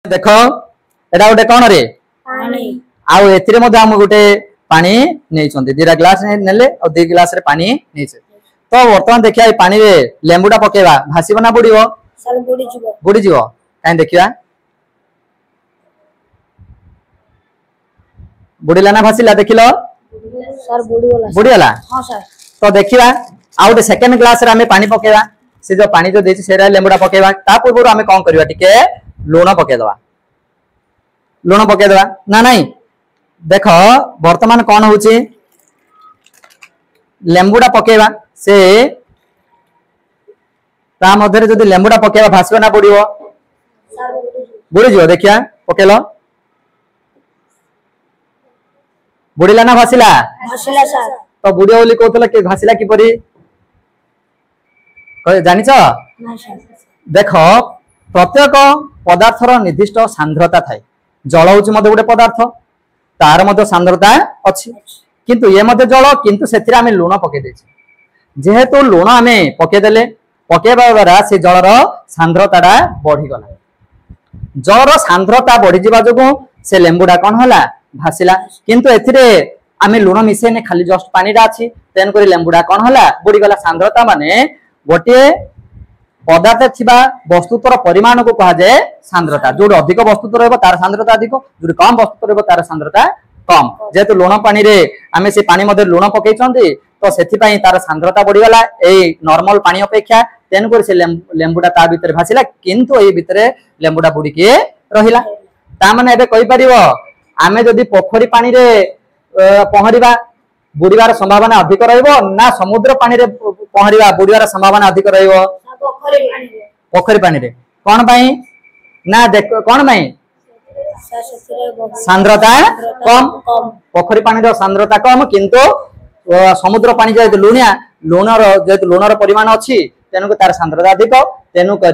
देख एटा गोटे कौन रे आउ एथिरे मध्ये हम गोटे पानी नहीं दीटा ग्लास नेले और 2 गिलास रे पानी नहीं तो वर्तमान देखिया पानी रे लेंबुटा पकेबा भासीबो ना बुड़ीबो सर बुड़ी जीवो काई देखिया बुड़ीला ना भासीला देखिलो सर बुड़ीला हां सर तो देखिया आउ गोटे सेकंड ग्लास रे हमें पानी पकेबा से जो पानी जो देछि सेरा लेंबुटा पकेबा ता पूर्व हमें कोन करबा टिके लूण पके दवा ना नहीं देख वर्तमान कौन होची लेंबुड़ा पकेबा से ता मध्य जदि लेंबुड़ा पकेबा भासबो ना बुड़ीबो बुड़ी जिवो देखिया पकेलो बुड़ीला ना भासिला सर तो बुड़ियो बोली कहतला कि भासिला कि परी जानि छ देख प्रत्येक पदार्थर निर्दिष्ट सांद्रता थाए जल हूँ मत गोटे पदार्थ तार मध्य सांद्रता अच्छी किंतु ये मध्य जल किंतु से आम लुण पकई जेहेतु लुण आम पकईदे पकेबा द्वारा से जलर सांद्रता बढ़ीगला जलर सांद्रता बढ़ी जो से लेंबुटा कौन है भासिला किंतु एथिरे आम लुण मिसेने खाली जस्ट पानी अच्छी तेणुक लेंबुटा कौन है बुड़ीगला सांद्रता माने गोटे पदार्थ थिबा वस्तुतर परिमाण को कहा जाए सांद्रता जो अधिक वस्तुत्व रहिबो तार सांद्रता अधिक जो कम वस्तुत्व रहिबो तार सांद्रता कम जेतु लुण पानी रे आमे से पानी मध्ये लुण पकेइचंदी तो सेथि पई तार सांद्रता बढ़ीगला ए नॉर्मल पानी अपेक्षा तेन कर से लेंबुटा ता भीतर भासिला किंतु ए भीतर लेंबुटा बुड़ी के रहिला ता माने एबे कहि परिबो आमे जदी पोखरी पानी रे पहरिबा बुड़ीबार संभावना अधिक रहिबो ना समुद्र पानी रे पहरिबा बुड़ीबार संभावना अधिक रहिबो पोखरी पानी रे कौन पाई ना देख कौन पाई सांद्रता कम पोखरी पानी रो सांद्रता कम किंतु समुद्र पानी जेतु लुणिया लुणर परिमाण अच्छी तेणुक तार सांद्रता अधिक तेणुक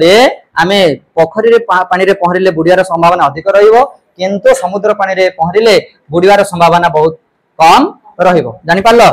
आमे पोखरी रे पानी रे पहरिले बुड़ियार संभावना अधिक रहिबो किंतु समुद्र पानी रे पहरिले बुड़ियार संभावना बहुत कम रहिबो जानि पारलो।